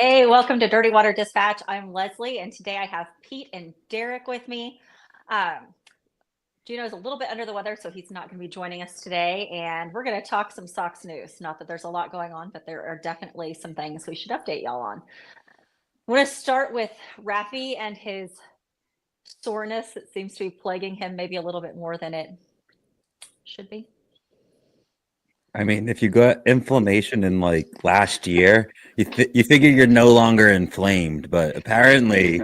Hey, welcome to Dirty Water Dispatch. I'm Lesley, and today I have Pete and Derek with me. Um, Juno's a little bit under the weather, so he's not going to be joining us today. And we're going to talk some Sox news. Not that there's a lot going on, but there are definitely some things we should update y'all on. I want to start with Rafi and his soreness that seems to be plaguing him maybe a little bit more than it should be. I mean, if you got inflammation in like last year, you figure you're no longer inflamed, but apparently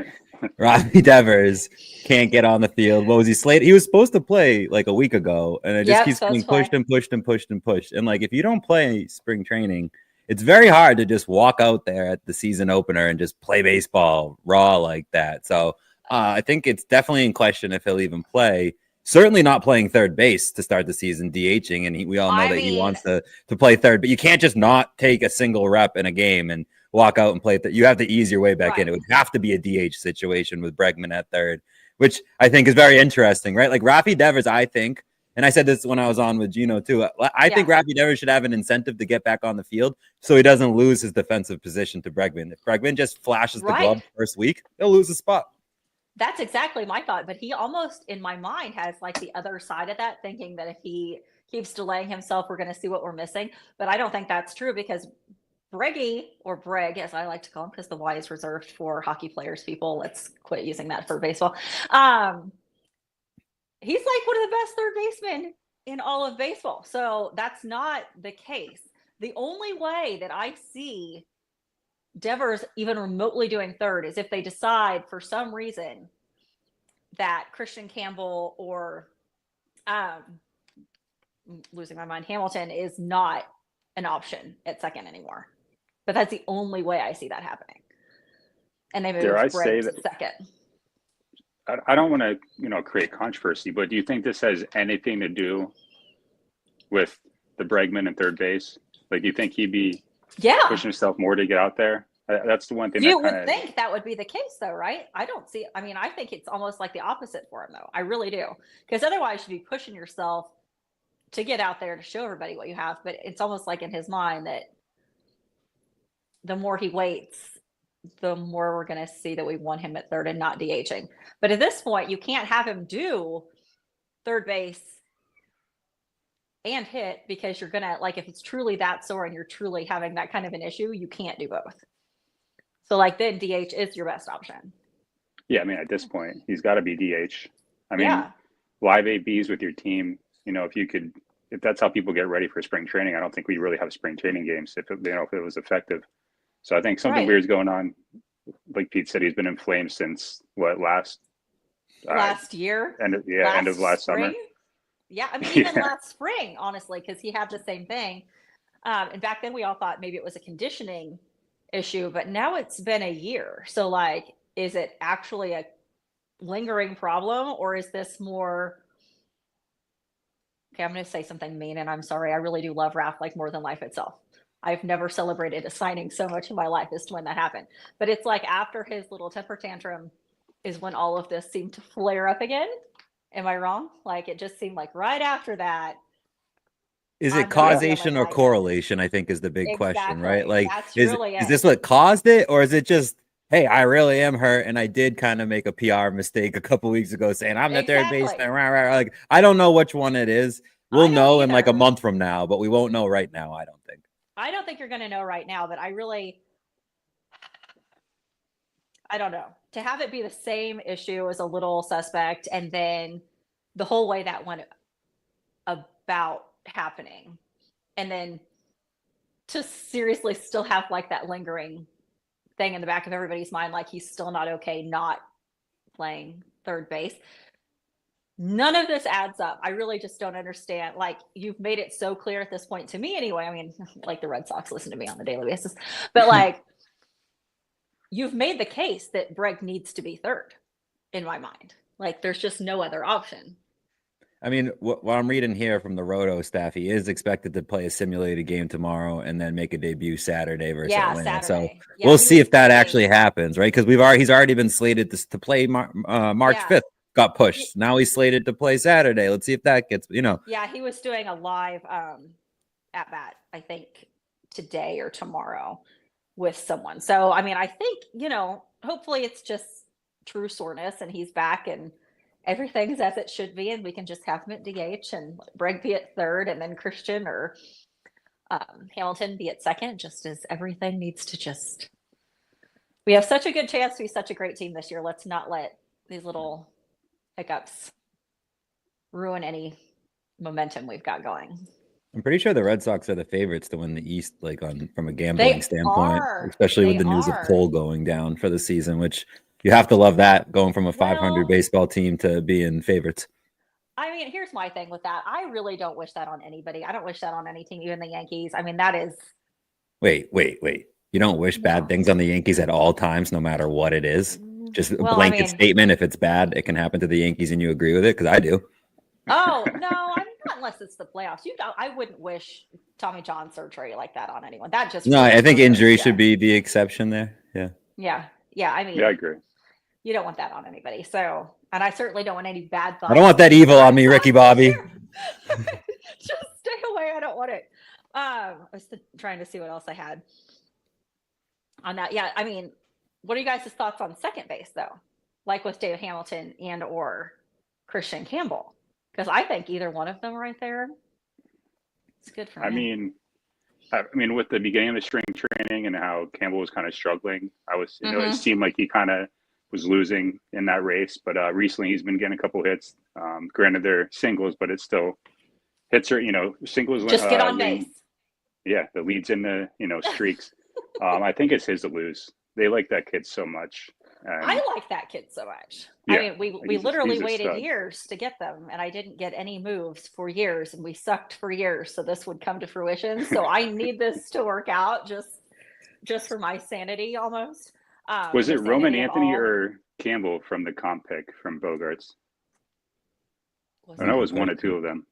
Robbie Devers can't get on the field. What was he slated? He was supposed to play like a week ago, and it just keeps getting pushed and pushed and pushed and pushed. And like, if you don't play spring training, it's very hard to just walk out there at the season opener and just play baseball raw like that. So I think it's definitely in question if he'll even play. Certainly not playing third base to start the season, DHing, and we all know he wants to play third. But you can't just not take a single rep in a game and walk out and play. You have to ease your way back in. It would have to be a DH situation with Bregman at third, which I think is very interesting, right? Like Rafi Devers, I think, and I said this when I was on with Gino too. I think Rafi Devers should have an incentive to get back on the field so he doesn't lose his defensive position to Bregman. If Bregman just flashes the glove first week, he'll lose his spot. That's exactly my thought, but he almost, in my mind, has like the other side of that, thinking that if he keeps delaying himself, we're going to see what we're missing. But I don't think that's true because Breggy, or Breg, as I like to call him, because the Y is reserved for hockey players, people. Let's quit using that for baseball. He's like one of the best third basemen in all of baseball. So that's not the case. The only way that I see Devers even remotely doing third is if they decide for some reason that Christian Campbell or losing my mind, Hamilton is not an option at second anymore. But that's the only way I see that happening. And they move Breg to second. I don't want to, create controversy, but do you think this has anything to do with the Bregman and third base? Like, do you think he'd be pushing himself more to get out there? That's the one thing. You would think that would be the case, though, right? I don't see. I mean, I think it's almost like the opposite for him, though. I really do, because otherwise, you'd be pushing yourself to get out there to show everybody what you have. But it's almost like in his mind that the more he waits, the more we're going to see that we want him at third and not DHing. But at this point, you can't have him do third base and hit, because you're going to, like, if it's truly that sore and you're truly having that kind of an issue, you can't do both. So, like, then DH is your best option. Yeah, I mean, at this point, he's got to be DH. I mean, live ABs with your team, if that's how people get ready for spring training, I don't think we really have spring training games if it was effective. So I think something weird's going on. Like Pete said, he's been inflamed since last year? End of last summer. Yeah, I mean, even last spring, honestly, because he had the same thing. And back then we all thought maybe it was a conditioning issue, but now it's been a year. So, like, is it actually a lingering problem, or is this more... Okay, I'm going to say something mean, and I'm sorry. I really do love Raph like more than life itself. I've never celebrated a signing so much in my life as to when that happened. But it's like after his little temper tantrum is when all of this seemed to flare up again. Am I wrong? Like, it just seemed like right after that. Is it causation or correlation? I think is the big question, right? Like, is this what caused it, or is it just, hey, I really am hurt, and I did kind of make a PR mistake a couple weeks ago saying I'm the third baseman. Like, I don't know which one it is. We'll know in like a month from now, but we won't know right now. I don't think you're going to know right now, but I don't know. To have it be the same issue is a little suspect, and then the whole way that went about happening, and then to seriously still have like that lingering thing in the back of everybody's mind, like he's still not okay not playing third base. None of this adds up. I really just don't understand. Like, you've made it so clear at this point to me anyway. I mean, like, the Red Sox listen to me on a daily basis, but like, you've made the case that Breg needs to be third in my mind. Like, there's just no other option. I mean, what I'm reading here from the Roto staff, he is expected to play a simulated game tomorrow and then make a debut Saturday versus Atlanta. So we'll see if that actually happens, right? Because he's already been slated to play March 5th. Got pushed. Now he's slated to play Saturday. Let's see if that gets, Yeah, he was doing a live at bat, I think today or tomorrow. with someone. So, I mean, I think, hopefully it's just true soreness and he's back and everything's as it should be. And we can just have him at DH and Breg be at third and then Christian or Hamilton be at second, just as everything needs to just. We have such a good chance to be such a great team this year. Let's not let these little hiccups ruin any momentum we've got going. I'm pretty sure the Red Sox are the favorites to win the East, like from a gambling standpoint, especially with the news of Cole going down for the season, which you have to love that, going from a 500 baseball team to being favorites. I mean, here's my thing with that. I really don't wish that on anybody. I don't wish that on any team, even the Yankees. I mean, that is. Wait. You don't wish bad things on the Yankees at all times, no matter what it is? Just a blanket statement. If it's bad, it can happen to the Yankees and you agree with it? Because I do. Oh, no, I mean, not unless it's the playoffs. I wouldn't wish Tommy John surgery like that on anyone. That just. No, I think injury should be the exception there. Yeah. Yeah. I mean. Yeah, I agree. You don't want that on anybody. So, and I certainly don't want any bad thoughts. I don't want that evil on me, Ricky Bobby. Just stay away. I don't want it. I was trying to see what else I had on that. Yeah, I mean, what are you guys' thoughts on second base, though? Like with Dave Hamilton and or Christian Campbell? Because I think either one of them right there, it's good for me. I mean, with the beginning of the spring training and how Campbell was kind of struggling, it seemed like he kind of was losing in that race. But recently he's been getting a couple hits. Granted, they're singles, but it's still hits are, singles. Just get on base. Yeah, the leads in the, streaks. I think it's his to lose. They like that kid so much. I like that kid so much. Yeah, I mean, we literally waited years to get them, and I didn't get any moves for years, and we sucked for years. So this would come to fruition. So I need this to work out just for my sanity almost. Was it Roman Anthony or Campbell from the comp pick from Bogarts? I know it was one or two of them.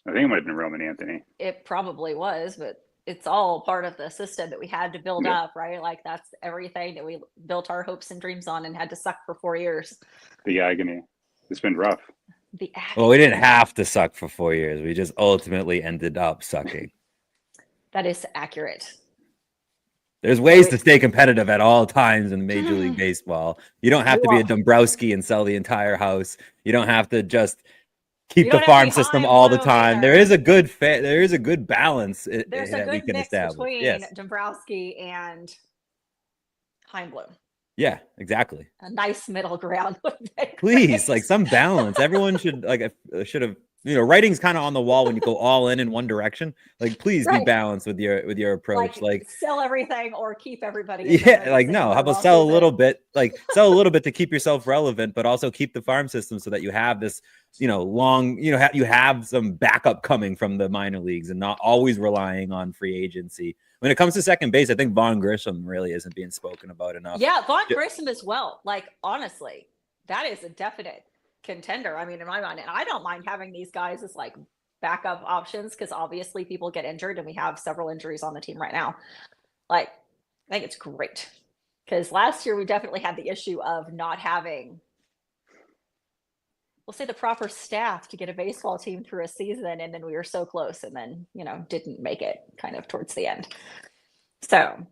I think it might have been Roman Anthony. It probably was, but it's all part of the system that we had to build up, right? Like that's everything that we built our hopes and dreams on and had to suck for 4 years. The agony. It's been rough. Well, we didn't have to suck for 4 years. We just ultimately ended up sucking. That is accurate. There's ways to stay competitive at all times in Major League Baseball. You don't have to be a Dombrowski and sell the entire house. You don't have to just keep the farm system all the time. There is a good balance. There's a good mix between Dombrowski and Heimblum. Yeah, exactly. A nice middle ground. Please, like some balance. Everyone should have. Writing's kind of on the wall when you go all in one direction. Like, please be balanced with your approach. Like sell everything or keep everybody. Yeah, like no. How about sell a little bit? Like sell a little bit to keep yourself relevant, but also keep the farm system so that you have this, long. You have some backup coming from the minor leagues and not always relying on free agency. When it comes to second base, I think Vaughn Grissom really isn't being spoken about enough. Yeah, Vaughn Grissom as well. Like honestly, that is a definite contender. I mean, in my mind, and I don't mind having these guys as like backup options because obviously people get injured and we have several injuries on the team right now. Like, I think it's great because last year we definitely had the issue of not having, we'll say, the proper staff to get a baseball team through a season, and then we were so close and then didn't make it kind of towards the end. So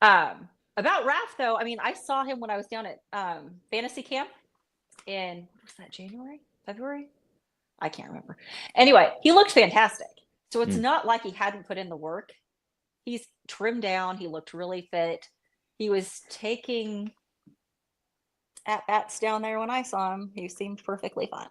about Raph though, I mean, I saw him when I was down at fantasy camp in, was that January, February? I can't remember. Anyway, he looked fantastic. So it's not like he hadn't put in the work. He's trimmed down. He looked really fit. He was taking at-bats down there when I saw him. He seemed perfectly fine.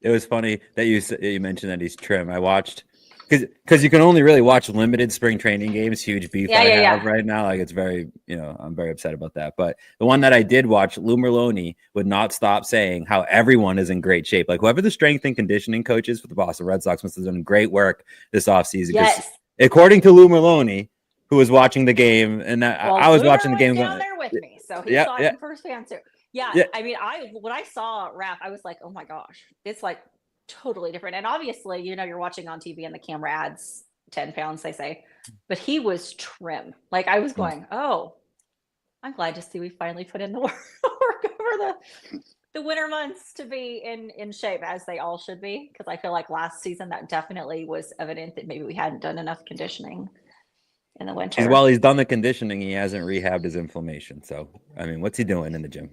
It was funny that you mentioned that he's trim. I watched because you can only really watch limited spring training games. Huge beef I have right now. Like it's very, I'm very upset about that. But the one that I did watch, Lou Merloni would not stop saying how everyone is in great shape. Like whoever the strength and conditioning coach is for the Boston Red Sox must have done great work this offseason. Yes. According to Lou Merloni, who was watching the game, and I was watching the game down there with me, so he saw it firsthand too. Yeah, I mean, when I saw Raph, I was like, oh my gosh, it's like totally different. And obviously, you're watching on TV and the camera adds 10 pounds, they say, but he was trim. Like I was going, oh, I'm glad to see we finally put in the work over the winter months to be in shape, as they all should be. Because I feel like last season that definitely was evident that maybe we hadn't done enough conditioning in the winter. While he's done the conditioning, he hasn't rehabbed his inflammation. So, I mean, what's he doing in the gym?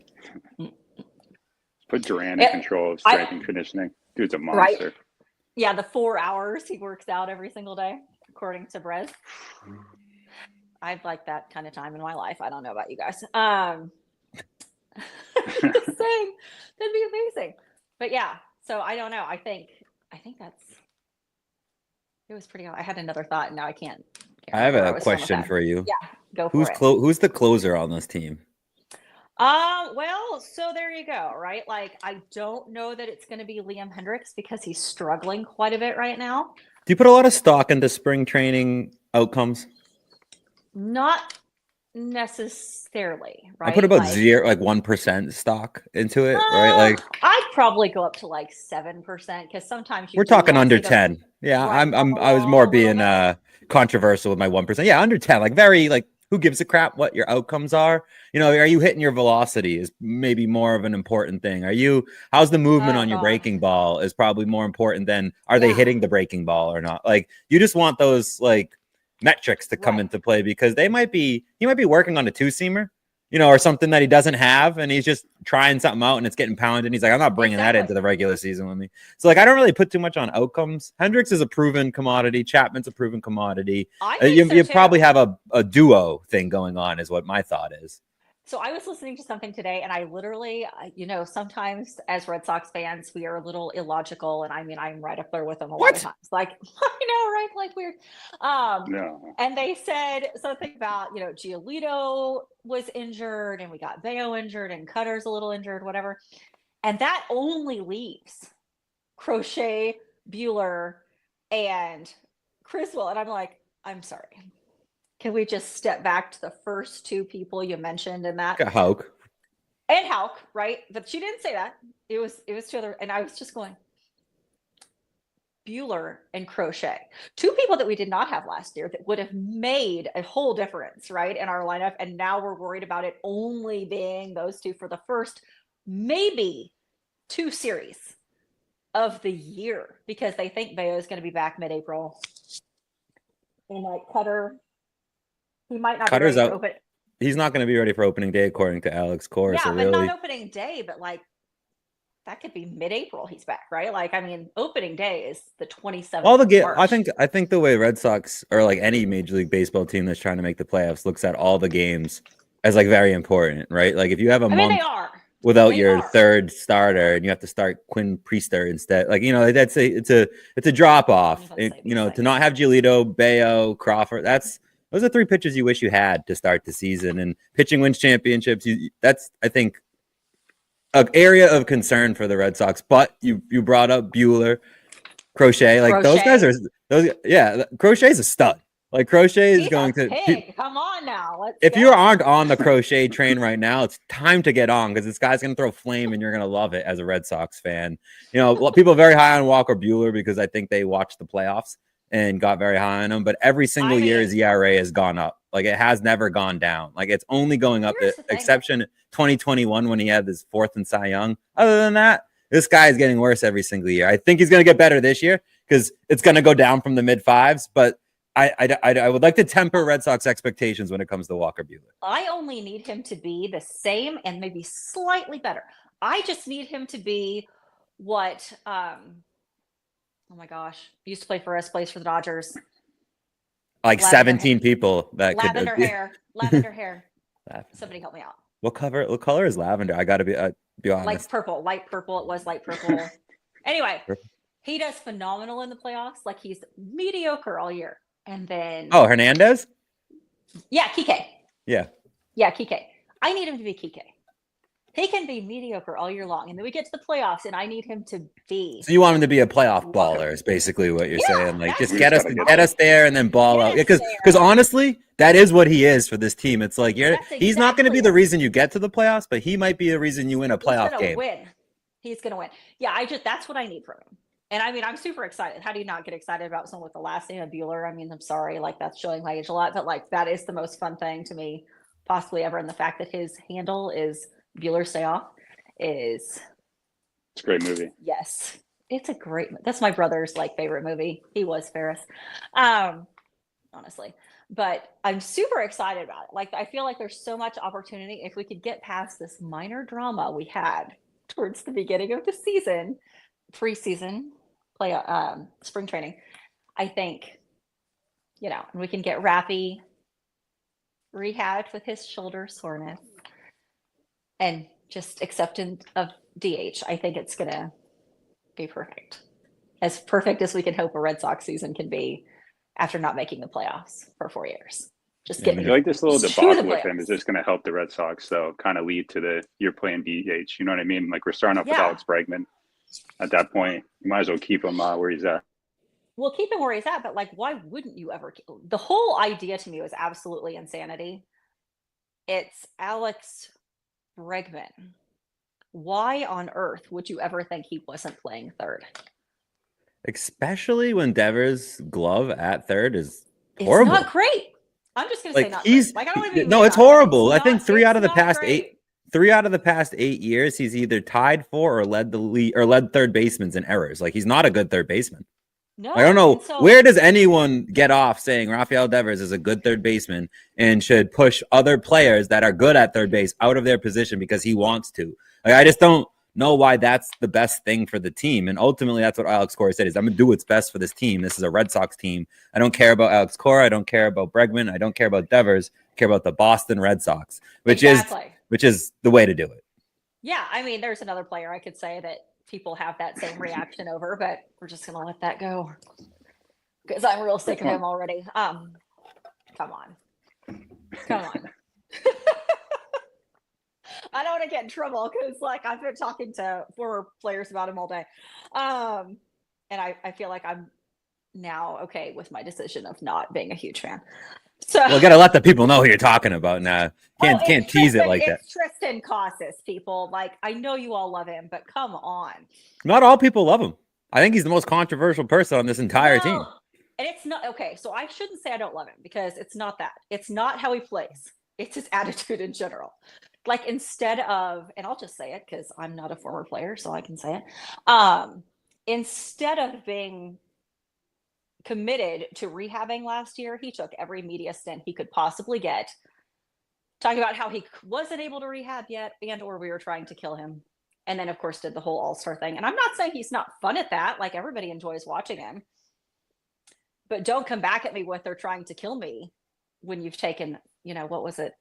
Put Duran in control of strength and conditioning. Dude's a monster. Right? Yeah, the 4 hours he works out every single day, according to Brez. I'd like that kind of time in my life. I don't know about you guys. Just saying, that'd be amazing. But yeah, so I don't know. I think that's. It was pretty. I had another thought, and now I can't. I have a question for you. Yeah, go for it. Who's the closer on this team? Well, so there you go, right? Like, I don't know that it's going to be Liam Hendriks because he's struggling quite a bit right now. Do you put a lot of stock into spring training outcomes? Not necessarily, right? I put about 1% stock into it, right? Like, I'd probably go up to like 7% because sometimes we're talking under 10. Yeah, right, I was more being controversial with my 1%. Yeah, under 10, like very like. Who gives a crap what your outcomes are? You know, are you hitting your velocity is maybe more of an important thing. How's the movement on your breaking ball is probably more important than are they hitting the breaking ball or not? Like, you just want those like metrics to come into play because he might be working on a 2-seamer, you know, or something that he doesn't have. And he's just trying something out and it's getting pounded. And he's like, I'm not bringing that into the regular season with me. So like, I don't really put too much on outcomes. Hendricks is a proven commodity. Chapman's a proven commodity. You probably have a duo thing going on is what my thought is. So I was listening to something today and I literally, you know, sometimes as Red Sox fans, we are a little illogical. And I mean, I'm right up there with them a lot of times. Like, I know, right? Like weird. No. And they said something about, you know, Giolito was injured and we got Bayo injured and Cutter's a little injured, whatever. And that only leaves Crochet, Buehler, and Criswell. And I'm like, I'm sorry. Can we just step back to the first 2 people you mentioned in that? Houck. And Houck, right? But she didn't say that. It was 2 other, and I was just going, Buehler and Crochet. 2 people that we did not have last year that would have made a whole difference, right, in our lineup. And now we're worried about it only being those 2 for the first maybe 2 series of the year because they think Bayo is going to be back mid-April. And like Cutter. He might not Cutter's be ready out. He's not going to be ready for opening day, according to Alex Cora. Yeah, so but really... not opening day, but like that could be mid-April. He's back, right? Like, I mean, opening day is the 27th. All the I think the way Red Sox or like any Major League Baseball team that's trying to make the playoffs looks at all the games as like very important, right? Like if you have a month without your third starter and you have to start Quinn Priester instead, like, you know, it's a drop off. You know, to not have Giolito, Bayo, Crawford, those are 3 pitchers you wish you had to start the season, and pitching wins championships. That's, I think, an area of concern for the Red Sox. But you brought up Buehler, Crochet, like those guys are those. Yeah, Crochet's a stud. Like Crochet is going to. Come on now. If you aren't on the Crochet train right now, it's time to get on because this guy's going to throw flame and you're going to love it as a Red Sox fan. You know, people are very high on Walker Buehler because I think they watched the playoffs and got very high on him, but every single year his ERA has gone up. Like it has never gone down. Like it's only going up. The exception 2021 when he had his 4th in Cy Young. Other than that, this guy is getting worse every single year. I think he's going to get better this year because it's going to go down from the mid-5s. But I would like to temper Red Sox expectations when it comes to Walker Buehler. I only need him to be the same and maybe slightly better. I just need him to be what. Oh my gosh. Used to play for us, plays for the Dodgers. Like lavender 17 hair. People that lavender could hair. Lavender hair. Somebody help me out. What color is lavender? I gotta be honest. Light purple. It was light purple. Anyway, he does phenomenal in the playoffs. Like he's mediocre all year. And then Hernandez? Yeah, Kike. Yeah, Kike. I need him to be Kike. He can be mediocre all year long, and then we get to the playoffs, and I need him to be. So you want him to be a playoff baller, is basically what you're saying. Like, just get us there, and then ball out. Because honestly, that is what he is for this team. It's like he's not going to be the reason you get to the playoffs, but he might be the reason you win a playoff game. He's going to win. Yeah, that's what I need from him. And I mean, I'm super excited. How do you not get excited about someone with the last name of Buehler? I mean, I'm sorry, like that's showing my age a lot, but like that is the most fun thing to me, possibly ever. And the fact that his handle is Bueller Stay Off it's a great movie. Yes, it's a great. That's my brother's like favorite movie. He was Ferris, honestly. But I'm super excited about it. Like, I feel like there's so much opportunity. If we could get past this minor drama we had towards the beginning of the season, preseason, spring training, I think, and we can get Raffy rehabbed with his shoulder soreness and just acceptance of DH. I think it's going to be perfect. As perfect as we can hope a Red Sox season can be after not making the playoffs for 4 years. Just I feel like this little debacle with him is just going to help the Red Sox, though, kind of lead to you're playing DH. You know what I mean? Like, we're starting off with Alex Bregman. At that point, you might as well keep him where he's at. Well, keep him where he's at, but like, why wouldn't you ever? The whole idea to me was absolutely insanity. It's Alex Bregman. Why on earth would you ever think he wasn't playing third? Especially when Devers' glove at third is horrible. It's not great. I'm just gonna say not great. Like, I don't even no, it's horrible. I think 3 out of the past 8 years, he's either tied for or led the lead or led third basemen in errors. Like, he's not a good third baseman. No, I don't know where does anyone get off saying Rafael Devers is a good third baseman and should push other players that are good at third base out of their position because he wants to. Like, I just don't know why that's the best thing for the team. And ultimately, that's what Alex Cora said, is I'm going to do what's best for this team. This is a Red Sox team. I don't care about Alex Cora. I don't care about Bregman. I don't care about Devers. I care about the Boston Red Sox, which is the way to do it. Yeah, I mean, there's another player I could say that people have that same reaction over, but we're just going to let that go because I'm real sick of him already. Come on. I don't want to get in trouble because, like, I've been talking to former players about him all day. And I feel like I'm now okay with my decision of not being a huge fan. So we'll got to let the people know who you're talking about now. Can't tease it like that. It's Tristan Casas, people. Like, I know you all love him, but come on. Not all people love him. I think he's the most controversial person on this entire team. And it's not okay. So I shouldn't say I don't love him because it's not that. It's not how he plays. It's his attitude in general. Like, instead of, and I'll just say it because I'm not a former player, so I can say it. Instead of being committed to rehabbing last year, he took every media stint he could possibly get, talking about how he wasn't able to rehab yet and or we were trying to kill him. And then, of course, did the whole all-star thing. And I'm not saying he's not fun at that. Like, everybody enjoys watching him. But don't come back at me with they're trying to kill me when you've taken, what was it?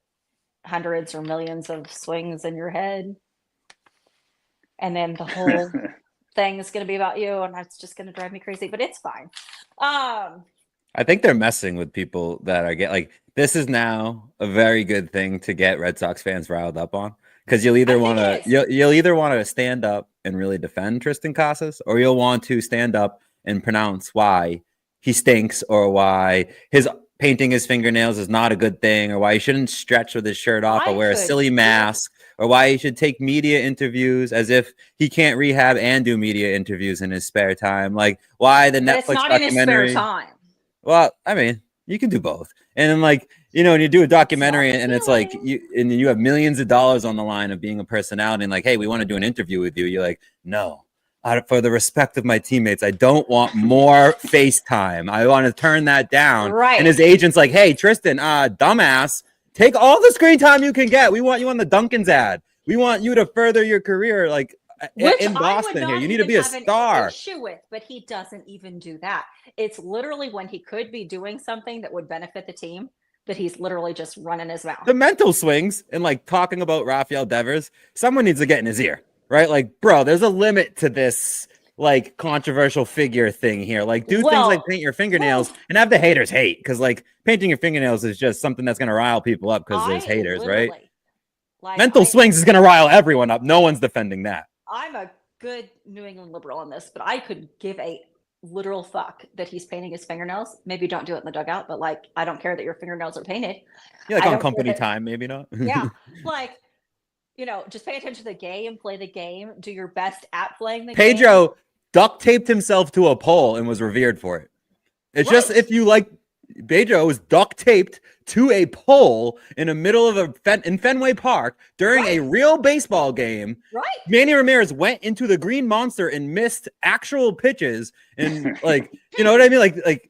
Hundreds or millions of swings in your head. And then the whole thing is going to be about you. And that's just going to drive me crazy. But it's fine. I think they're messing with people that are this is now a very good thing to get Red Sox fans riled up on, because you'll either want to stand up and really defend Tristan Casas, or you'll want to stand up and pronounce why he stinks, or why his painting his fingernails is not a good thing, or why he shouldn't stretch with his shirt off or wear a silly mask, or why he should take media interviews as if he can't rehab and do media interviews in his spare time. Like, why the Netflix documentary? In his spare time. Well, I mean, you can do both. And then, like, when you do a documentary and it's like you have millions of dollars on the line of being a personality and like, hey, we want to do an interview with you. You're like, no, for the respect of my teammates, I don't want more FaceTime. I want to turn that down. Right. And his agent's like, hey, Tristan, dumbass, take all the screen time you can get. We want you on the Dunkin's ad. We want you to further your career. Like, in Boston here, you need to be a star. Issue with, but he doesn't even do that. It's literally when he could be doing something that would benefit the team that he's literally just running his mouth. The mental swings and like talking about Rafael Devers, someone needs to get in his ear, right? Like, bro, there's a limit to this like controversial figure thing here. Like, do things like paint your fingernails and have the haters hate, because like painting your fingernails is just something that's going to rile people up because there's haters, right? Mental swings is going to rile everyone up. No one's defending that. I'm a good New England liberal on this, but I could give a literal fuck that he's painting his fingernails. Maybe don't do it in the dugout, but like, I don't care that your fingernails are painted. Yeah, like on company time, maybe not. Yeah, like, just pay attention to the game, play the game, do your best at playing the game. Pedro duct taped himself to a pole and was revered for it. It's just, if you like, Pedro was duct taped to a pole in the middle of in Fenway Park during a real baseball game. Right. Manny Ramirez went into the Green Monster and missed actual pitches, and like, you know what I mean? Like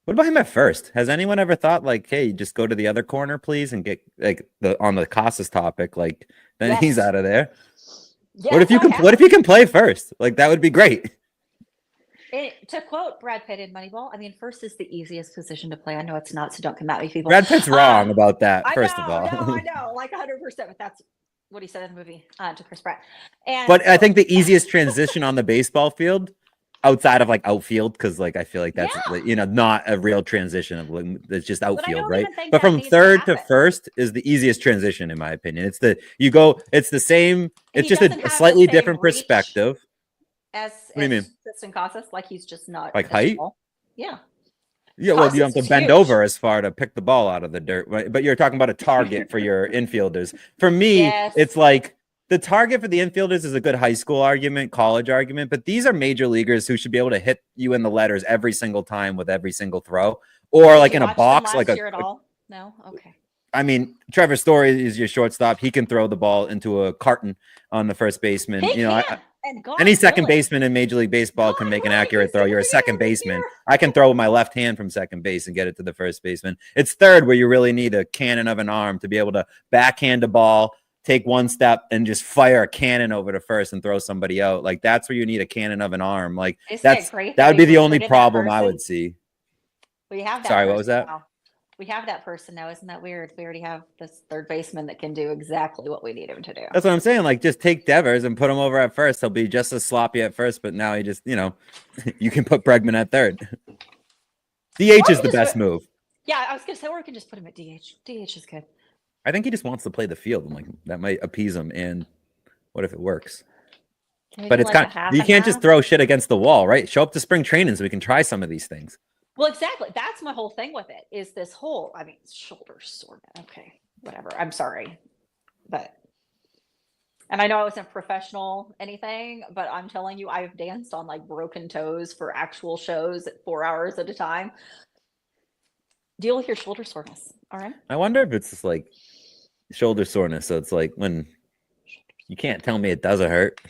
What about him at first? Has anyone ever thought like, hey, just go to the other corner, please, and get like on the Casas topic, like then he's Yes. out of there. Yes, What if you can? What if you can play first? Like that would be great. To quote Brad Pitt in Moneyball, I mean, first is the easiest position to play. I know it's not, so don't come at me, people. Brad Pitt's wrong about that. I First know, of all, I know, like 100%. But that's what he said in the movie to Chris Pratt. And but so, I think the easiest transition on the baseball field, outside of like outfield, because like I feel like that's like, not a real transition. It's just outfield, right? But from third to first is the easiest transition in my opinion. It's the same. It's just a slightly different perspective. What do you mean? Tristan Casas, like he's just not like height. Yeah. Yeah, well, you have to bend over as far to pick the ball out of the dirt, right? But you're talking about a target for your infielders. For me, it's like the target for the infielders is a good high school argument, college argument, but these are major leaguers who should be able to hit you in the letters every single time with every single throw, or like in a box, like No, okay. I mean, Trevor Story is your shortstop. He can throw the ball into a carton on the first baseman. Any second baseman in Major League Baseball can make an accurate throw. You're a second baseman. I can throw with my left hand from second base and get it to the first baseman. It's third where you really need a cannon of an arm to be able to backhand a ball, take one step, and just fire a cannon over to first and throw somebody out. Like that's where you need a cannon of an arm. Like that would be the only problem I would see. We have that. Sorry, what was that? Now. We have that person now. Isn't that weird? We already have this third baseman that can do exactly what we need him to do. That's what I'm saying. Like, just take Devers and put him over at first. He'll be just as sloppy at first, but now he just, you can put Bregman at third. DH is the best move. Yeah, I was going to say, or we can just put him at DH. DH is good. I think he just wants to play the field. I'm like, that might appease him. And what if it works? But it's kind of, you can't just throw shit against the wall, right? Show up to spring training so we can try some of these things. Well, exactly. That's my whole thing with it is this whole, shoulder soreness. Okay, whatever. I'm sorry. And I know I wasn't professional anything, but I'm telling you, I've danced on like broken toes for actual shows at 4 hours at a time. Deal with your shoulder soreness. All right. I wonder if it's just like shoulder soreness. So it's like when you can't tell me it doesn't hurt.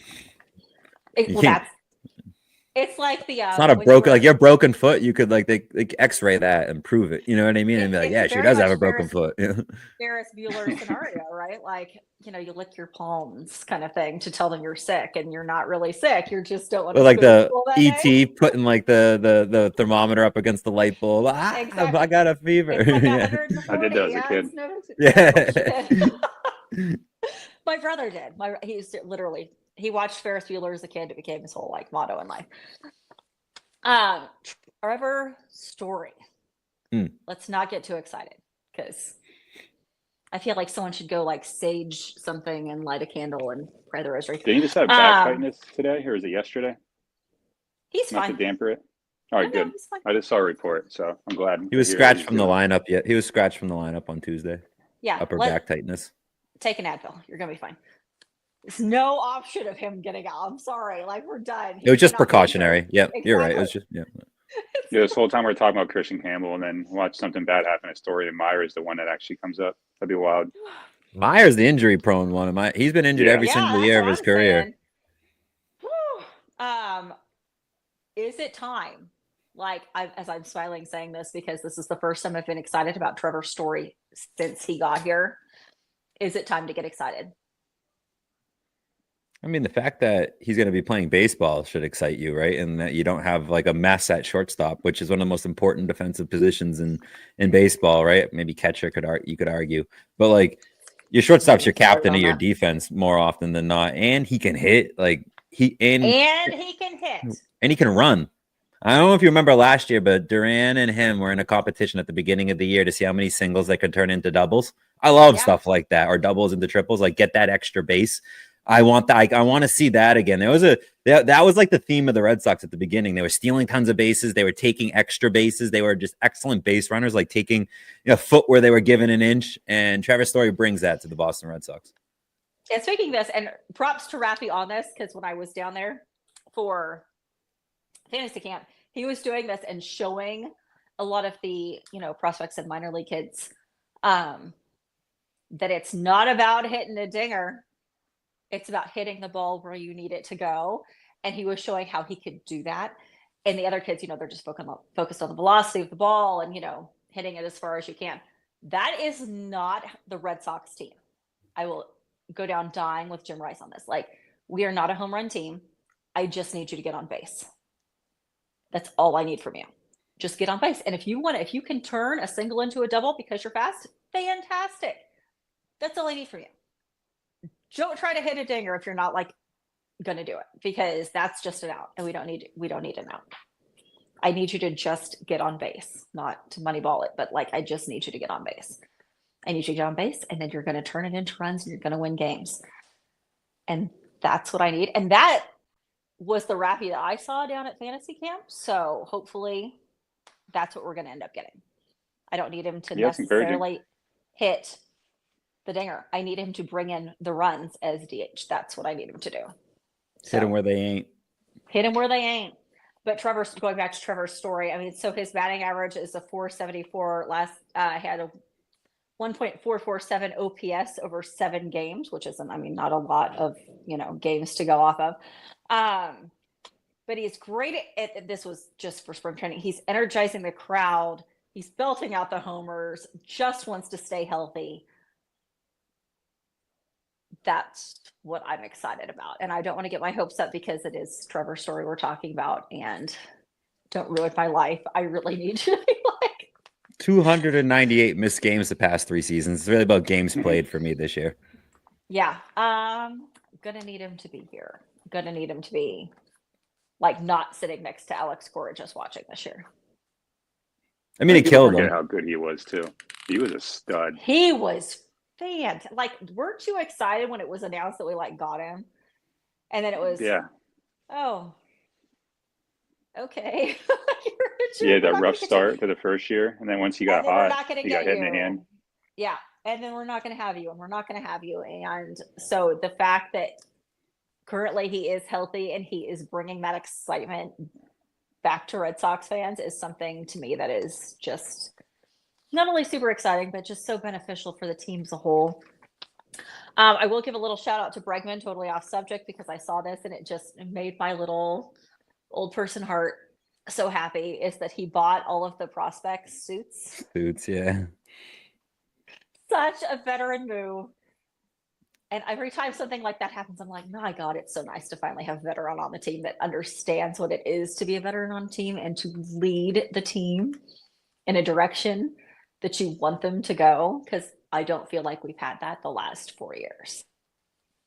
It's like the it's not a broken like your broken foot. You could like they X-ray that and prove it. You know what I mean? And be like, yeah, she does have a broken foot. Ferris Bueller scenario, right? Like you lick your palms, kind of thing, to tell them you're sick, and you're not really sick. You're just don't want to. Like the ET putting like the thermometer up against the light bulb. Exactly. I got a fever. Like I did that as a kid. Yeah. My brother did. He's literally. He watched Ferris Bueller as a kid. It became his whole like motto in life. Trevor Story. Let's not get too excited because I feel like someone should go like sage something and light a candle and pray the rosary. Did he just have back tightness today, or is it yesterday? He's fine. Not to damper it. All right, good. I just saw a report, so I'm glad. He was scratched from the lineup. He was scratched from the lineup on Tuesday. Yeah, upper back tightness. Take an Advil. You're gonna be fine. There's no option of him getting out. I'm sorry. Like we're done. It was just precautionary. Yep, exactly. You're right. It was just this whole time we're talking about Christian Campbell, and then watch something bad happen. A story of Meyer is the one that actually comes up. That'd be wild. Meyer's the injury prone one. He's been injured every single year of his career. Is it time? Like as I'm smiling saying this because this is the first time I've been excited about Trevor's story since he got here. Is it time to get excited? I mean, the fact that he's going to be playing baseball should excite you, right? And that you don't have like a mess at shortstop, which is one of the most important defensive positions in baseball, right? Maybe catcher you could argue, but like your shortstop's your captain of your defense more often than not, and he can hit. Like he can hit, and he can run. I don't know if you remember last year, but Duran and him were in a competition at the beginning of the year to see how many singles they could turn into doubles. I love stuff like that, or doubles into triples, like get that extra base. I want that. I want to see that again. That was like the theme of the Red Sox at the beginning. They were stealing tons of bases. They were taking extra bases. They were just excellent base runners, like taking a foot where they were given an inch. And Trevor Story brings that to the Boston Red Sox. And speaking of this, and props to Raffy on this, because when I was down there for fantasy camp, he was doing this and showing a lot of the prospects and minor league kids that it's not about hitting a dinger. It's about hitting the ball where you need it to go. And he was showing how he could do that. and the other kids, they're just focused on the velocity of the ball and, hitting it as far as you can. That is not the Red Sox team. I will go down dying with Jim Rice on this. Like, we are not a home run team. I just need you to get on base. That's all I need from you. Just get on base. And if you can turn a single into a double because you're fast, fantastic. That's all I need from you. Don't try to hit a dinger if you're not like going to do it, because that's just an out, and we don't need an out. I need you to just get on base, not to moneyball it, but like, I just need you to get on base. I need you to get on base, and then you're going to turn it into runs, and you're going to win games. And that's what I need. And that was the Raffy that I saw down at fantasy camp. So hopefully that's what we're going to end up getting. I don't need him to necessarily hit the dinger. I need him to bring in the runs as DH. That's what I need him to do. So, hit him where they ain't. Hit him where they ain't. But going back to Trevor's story, I mean, so his batting average is a 474. Last had a 1.447 OPS over 7 games, which isn't, not a lot of, games to go off of. But he's great at, this was just for spring training. He's energizing the crowd. He's belting out the homers, just wants to stay healthy. That's what I'm excited about. And I don't want to get my hopes up because it is Trevor's story we're talking about, and don't ruin my life. I really need to be like 298 missed games the past 3 seasons. It's really about games played for me this year. Yeah. Gonna need him to be here. Gonna need him to be like not sitting next to Alex Cora just watching this year. It killed him. How good he was too. He was a stud. He was fantastic. Like, weren't you excited when it was announced that we got him? And then it was, oh, okay. He had that rough start to the first year, and then once he got hot, he got hit in the hand. Yeah, and then we're not going to have you, and we're not going to have you. And so the fact that currently he is healthy and he is bringing that excitement back to Red Sox fans is something to me that is just not only super exciting, but just so beneficial for the team as a whole. I will give a little shout out to Bregman, totally off subject, because I saw this and it just made my little old person heart so happy, is that he bought all of the prospects suits. Yeah. Such a veteran move. And every time something like that happens, I'm like, my God, it's so nice to finally have a veteran on the team that understands what it is to be a veteran on a team and to lead the team in a direction that you want them to go. Because I don't feel like we've had that the last 4 years.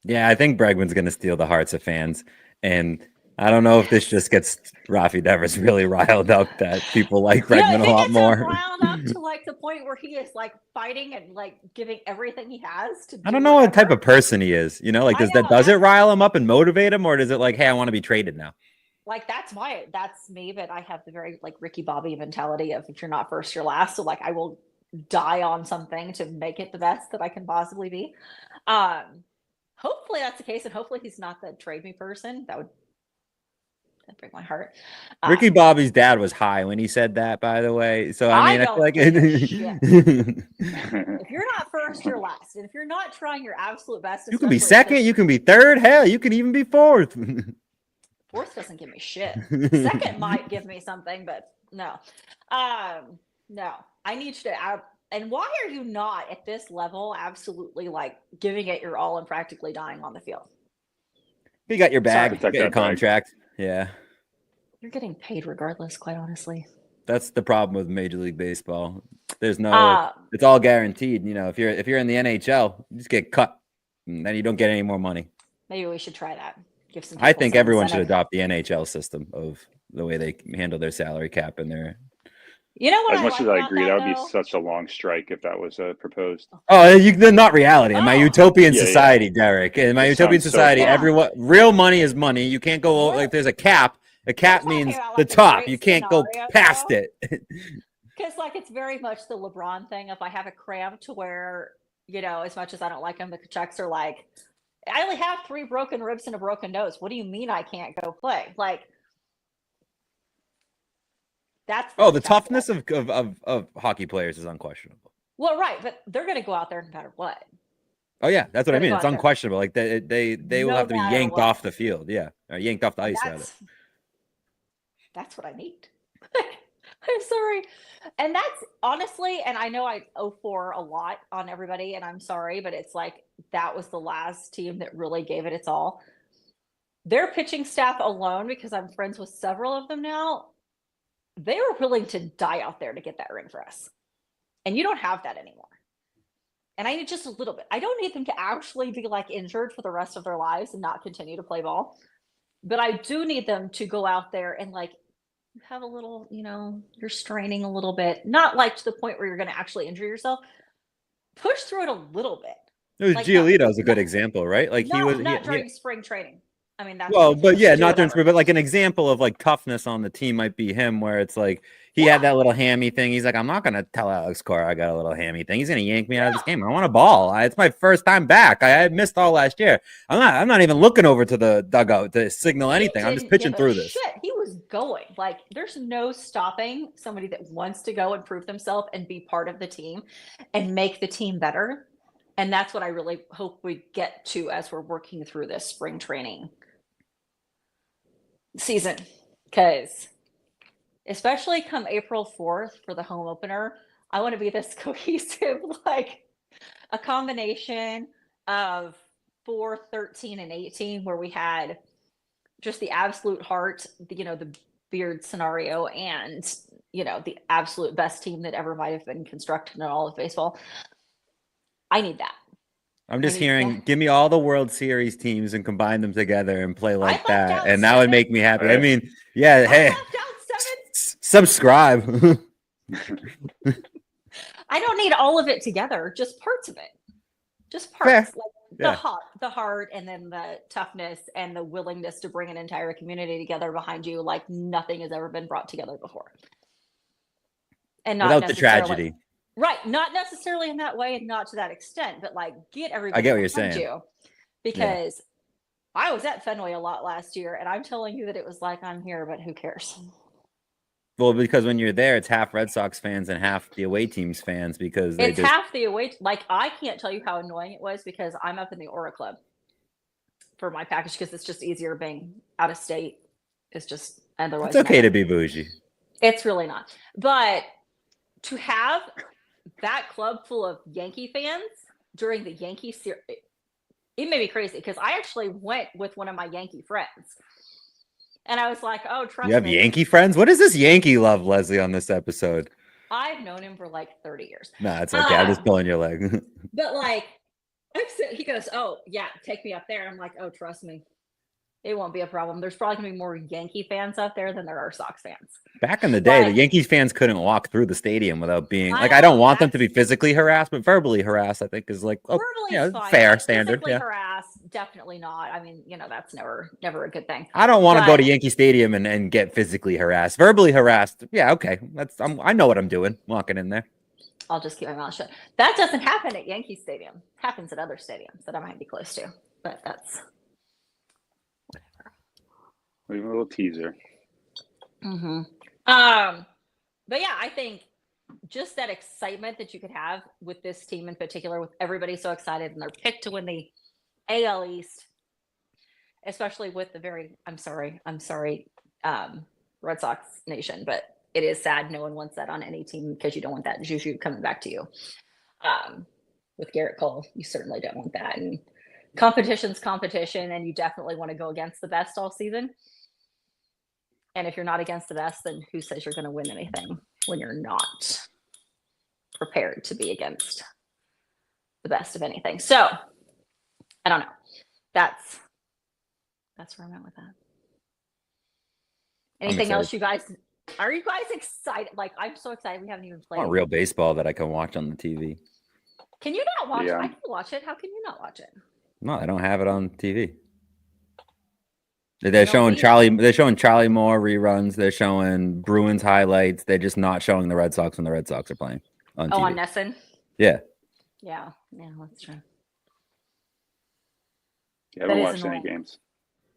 Yeah, I think Bregman's going to steal the hearts of fans. And I don't know if this just gets Rafi Devers really riled up that people like Bregman a lot more. Riled up to the point where he is fighting and giving everything he has to do. I don't know what type of person he is. Does it rile him up and motivate him, or does it hey, I want to be traded now? That's me, but I have the very Ricky Bobby mentality of, if you're not first, you're last. So I will die on something to make it the best that I can possibly be. Hopefully that's the case, and hopefully he's not the trade me person. That'd break my heart. Ricky Bobby's dad was high when he said that, by the way. So I feel like if you're not first, you're last. And if you're not trying your absolute best, you can be second, you can be third, hell, you can even be fourth. Fourth doesn't give me shit. Second might give me something, but no. No. I need you to and why are you not at this level absolutely giving it your all and practically dying on the field? You got your bag, you got your contract. Yeah. You're getting paid regardless, quite honestly. That's the problem with Major League Baseball. There's no it's all guaranteed. If you're in the NHL, you just get cut and then you don't get any more money. Maybe we should try that. Give some I think everyone should adopt the NHL system of the way they handle their salary cap and their what? As much as I agree, that would be such a long strike if that was proposed. Oh, not reality. In my utopian society, Derek. In my utopian society, everyone real money is money. You can't go there's a cap. A cap means the top. You can't go past it. Because it's very much the LeBron thing. If I have a cramp to where, as much as I don't like him, the checks are I only have 3 broken ribs and a broken nose. What do you mean I can't go play? That's the toughness of hockey players is unquestionable. Well, right, but they're going to go out there no matter what. Oh yeah, that's what I mean. It's unquestionable. They will have to be yanked off the field. Yeah, or yanked off the ice. That's what I need. I'm sorry. And that's honestly, and I know I owe for a lot on everybody, and I'm sorry, but it's like that was the last team that really gave it its all. Their pitching staff alone, because I'm friends with several of them now, they were willing to die out there to get that ring for us. And you don't have that anymore. And I need just a little bit. I don't need them to actually be like injured for the rest of their lives and not continue to play ball. But I do need them to go out there and like have a little, you're straining a little bit, not like to the point where you're going to actually injure yourself. Push through it a little bit. It was like Giolito is a good example, right? Like he was not during spring training. I mean, that's but yeah, not during spring, but like an example of like toughness on the team might be him, where it's like he had that little hammy thing. He's like, I'm not gonna tell Alex Cora I got a little hammy thing. He's gonna yank me out of this game. I want a ball. It's my first time back. I had missed all last year. I'm not even looking over to the dugout to signal anything. I'm just pitching through this. Shit, he was going. Like, there's no stopping somebody that wants to go and prove themselves and be part of the team and make the team better. And that's what I really hope we get to as we're working through this spring training season. Because especially come April 4th for the home opener, I want to be this cohesive, like a combination of 4, 13, and 18, where we had just the absolute heart, the Beard scenario, and, the absolute best team that ever might have been constructed in all of baseball. I need that. I'm just hearing, give me all the World Series teams and combine them together and play like that. And that would make me happy. I mean, yeah, hey, subscribe. I don't need all of it together, just parts of it. Just parts. Like the heart, and then the toughness and the willingness to bring an entire community together behind you like nothing has ever been brought together before. And not without the tragedy. Right, not necessarily in that way and not to that extent, but like get everybody. I get what you're saying. Because I was at Fenway a lot last year, and I'm telling you that it was like I'm here, but who cares? Well, because when you're there, it's half Red Sox fans and half the away team's fans because it's half the away. Like I can't tell you how annoying it was because I'm up in the Aura Club for my package because it's just easier being out of state. It's just otherwise. It's okay to be bougie. It's really not, but to have that club full of Yankee fans during the Yankee series, it made me crazy because I actually went with one of my Yankee friends. And I was like, oh, trust me. You have Yankee friends? What is this Yankee love, Lesley, on this episode? I've known him for like 30 years. Nah, it's okay. I'm just pulling your leg. But like, he goes, oh, yeah, take me up there. I'm like, oh, trust me. It won't be a problem. There's probably going to be more Yankee fans out there than there are Sox fans. Back in the day, the Yankees fans couldn't walk through the stadium without being like, I don't want them to be physically harassed, but verbally harassed, I think is like, fair standard. Physically harassed, definitely not. I mean, that's never a good thing. I don't want to go to Yankee Stadium and get physically harassed. Verbally harassed, yeah, okay. I know what I'm doing, walking in there. I'll just keep my mouth shut. That doesn't happen at Yankee Stadium. It happens at other stadiums that I might be close to, but that's... We have a little teaser. Mm-hmm. But yeah, I think just that excitement that you could have with this team in particular, with everybody so excited and they're picked to win the AL East, especially with the I'm sorry, Red Sox Nation, but it is sad. No one wants that on any team because you don't want that juju coming back to you. With Garrett Cole, you certainly don't want that. And competition's competition, and you definitely want to go against the best all season. And if you're not against the best, then who says you're going to win anything when you're not prepared to be against the best of anything? So, I don't know. That's where I'm at with that. Anything else, you guys? Are you guys excited? Like, I'm so excited. We haven't even played. I want real baseball that I can watch on the TV. Can you not watch it? I can watch it. How can you not watch it? No, I don't have it on TV. They're showing Charlie Moore reruns. They're showing Bruins highlights. They're just not showing the Red Sox when the Red Sox are playing on TV. On Nesson? Yeah. Yeah, that's true. Yeah, I haven't watched any games.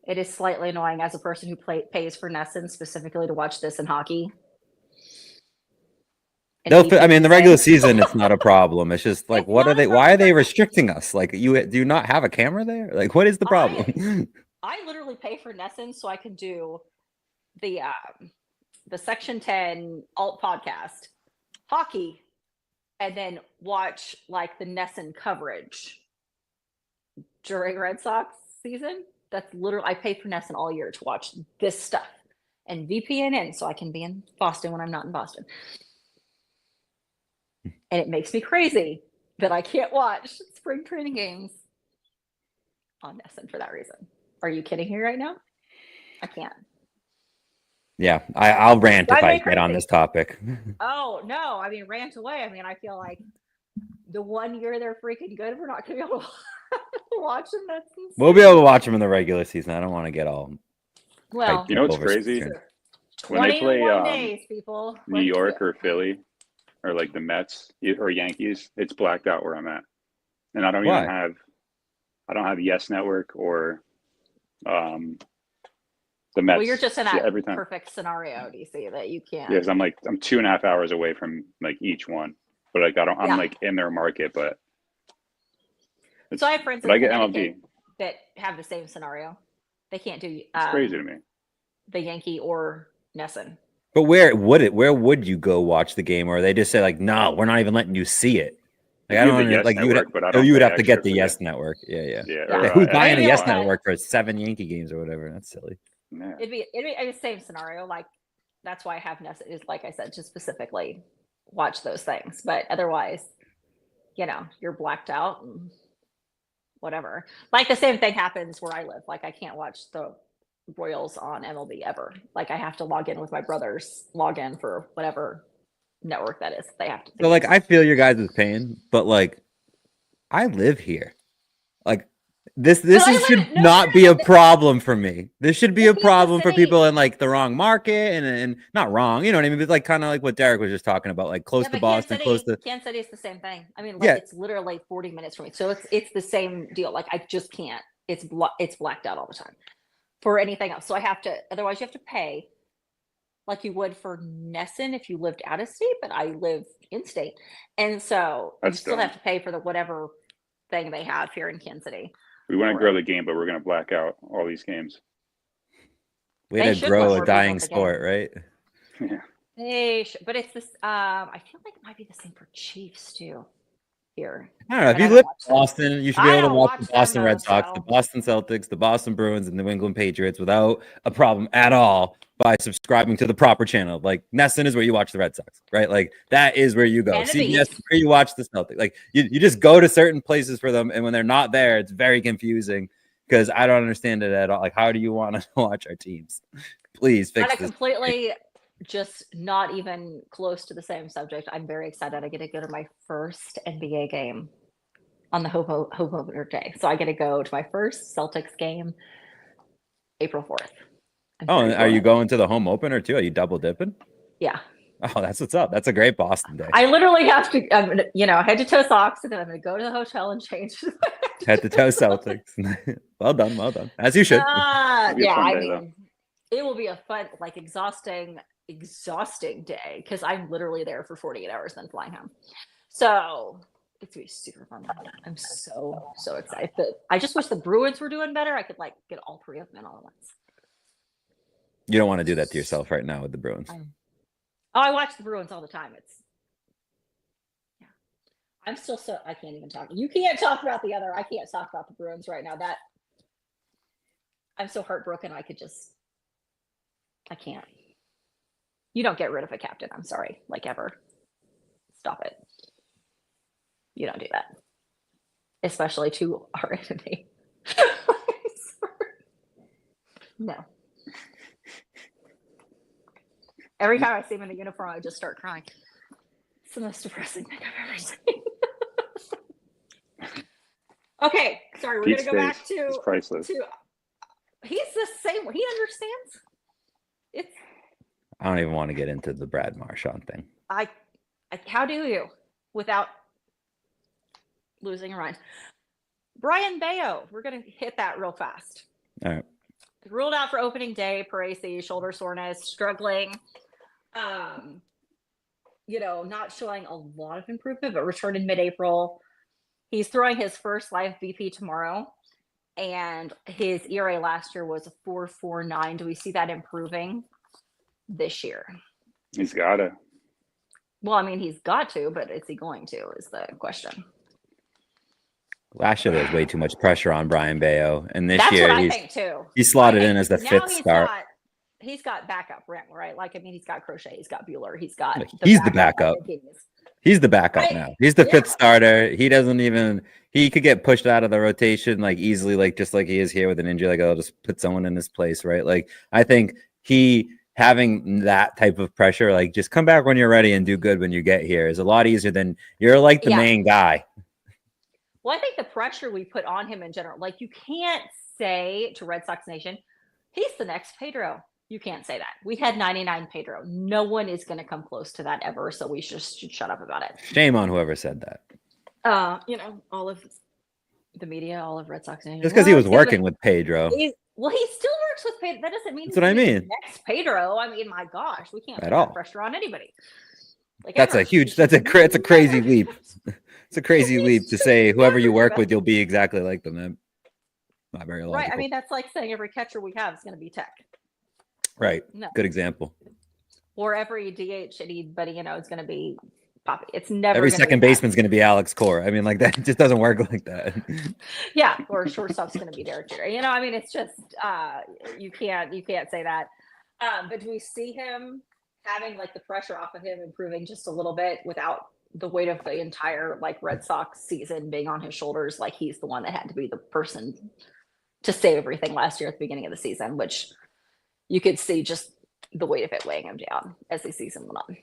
It is slightly annoying as a person who pays for Nesson specifically to watch this in hockey. The regular season, it's not a problem. It's just like, why are they restricting us? Like, do you not have a camera there? Like, what is the problem? I literally pay for Nesson so I can do the the Section 10 alt podcast, hockey, and then watch like the Nesson coverage during Red Sox season. That's literally, I pay for Nesson all year to watch this stuff and VPN in so I can be in Boston when I'm not in Boston. And it makes me crazy that I can't watch spring training games on Nesson for that reason. Are you kidding me right now? I can't. Yeah, I'll rant if I get on this topic. Oh, no. I mean, rant away. I mean, I feel like the 1 year they're freaking good, we're not going to be able to watch them. That's insane. We'll be able to watch them in the regular season. I don't want to get all. Well, you know what's crazy? When they play days, people. New York or Philly or like the Mets or Yankees, it's blacked out where I'm at. And I don't even have Yes Network or the Mets. Well, you're just in that every time. Perfect scenario, DC, that you can't. Yes, I'm 2.5 hours away from like each one, but like I'm like in their market. But so I have friends in Connecticut that have the same scenario. They can't do. It's crazy to me. The Yankee or Nesson. But where would you go watch the game, or they just say like, no, we're not even letting you see it? Like I don't know, like you would have to get the Yes Network. Yeah. Or, who's buying a Yes Network for 7 Yankee games or whatever? That's silly. Yeah. It'd be the same scenario. Like that's why I have Nesson is like I said, to specifically watch those things. But otherwise, you're blacked out and whatever. Like the same thing happens where I live. Like I can't watch the Royals on MLB ever. Like I have to log in with my brother's login for whatever network that is. They have to. So like I feel your guys' pain, but like I live here. Like this should not be a problem for me. This should be a problem for people in like the wrong market and not wrong, you know what I mean? It's like kind of like what Derek was just talking about, like close to Boston, close to Kansas City is the same thing. I mean, like it's literally 40 minutes from me. So it's the same deal. Like I just can't. It's blacked out all the time for anything else. So I have to, otherwise you have to pay like you would for Nesson if you lived out of state, but I live in state. And so you still have to pay for the whatever thing they have here in Kansas City. We want to grow the game, but we're going to black out all these games. Way to grow a dying sport, right? Yeah. They should, but it's this. I feel like it might be the same for Chiefs too. Here, I don't know. If you live in Boston, you should be able to watch the Boston Red Sox, the Boston Celtics, the Boston Bruins, and the New England Patriots without a problem at all by subscribing to the proper channel. Like Nesson is where you watch the Red Sox, right? Like that is where you go. CBS is where you watch the Celtics. Like you just go to certain places for them, and when they're not there, it's very confusing because I don't understand it at all. Like, how do you want to watch our teams? Please fix this. Completely. Just not even close to the same subject. I'm very excited. I get to go to my first NBA game on the home opener day. So I get to go to my first Celtics game April 4th. And are you going to the home opener too? Are you double dipping? Yeah. Oh, that's what's up. That's a great Boston day. I literally have to, head to toe Sox, and then I'm going to go to the hotel and change. Head to toe Celtics. Well done. As you should. It will be a fun, like exhausting day because I'm literally there for 48 hours then flying home. So it's gonna be super fun. I'm so excited. But I just wish the Bruins were doing better. I could like get all three of them in all at once. You don't want to do that to yourself right now with the Bruins. I watch the Bruins all the time. I'm still I can't even talk. You can't talk about the other. I can't talk about the Bruins right now. That I'm so heartbroken. I can't. You don't get rid of a captain. I'm sorry. Like ever. Stop it. You don't do that. Especially to our enemy. No. Every time I see him in the uniform, I just start crying. It's the most depressing thing I've ever seen. Okay. Sorry. We're going to go back to. It's priceless. He's the same. He understands. I don't even want to get into the Brad Marchand thing. How do you without losing your mind? Brian Bayo, we're going to hit that real fast. All right. Ruled out for opening day, Parisi, shoulder soreness, struggling. Not showing a lot of improvement, but returned in mid-April. He's throwing his first live BP tomorrow, and his ERA last year was a 4.49. Do we see that improving this year? He's got to. Well, I mean, he's got to, but is he going to is the question. Last year, there was way too much pressure on Brian Bayo. And this That's year, what I think too. He's slotted in as the fifth start. He's got backup, right? Like, I mean, he's got Crochet, he's got Bueller, he's got he's the backup. He's the backup now. He's the fifth starter. He doesn't even, he could get pushed out of the rotation like easily, like just like he is here with an injury. Like, I'll just put someone in his place, right? Like, I think he having that type of pressure, like just come back when you're ready and do good when you get here, is a lot easier than you're like the main guy. Well, I think the pressure we put on him in general, like you can't say to Red Sox Nation, he's the next Pedro. You can't say that. We had 99 Pedro. No one is going to come close to that ever. So we should shut up about it. Shame on whoever said that. You know, all of the media, all of Red Sox Nation. Just because he was working with Pedro. He still works with Pedro. That doesn't mean that's what I mean. Next Pedro. I mean, my gosh, we can't put pressure on anybody. Like, that's a crazy leap. It's a crazy leap to say whoever you work with, you'll be exactly like them. That's not very logical. Right. I mean, that's like saying every catcher we have is going to be Tech. Right. No. Good example. Or every DH anybody, you know, is going to be Poppy. It's never every second baseman's going to be Alex Cora. I mean, like that just doesn't work like that. Yeah. Or shortstop's going to be Derek Jeter. You know, I mean, it's just you can't say that. But do we see him having like the pressure off of him improving just a little bit without the weight of the entire like Red Sox season being on his shoulders? Like he's the one that had to be the person to save everything last year at the beginning of the season, which you could see just the weight of it weighing him down as the season went on.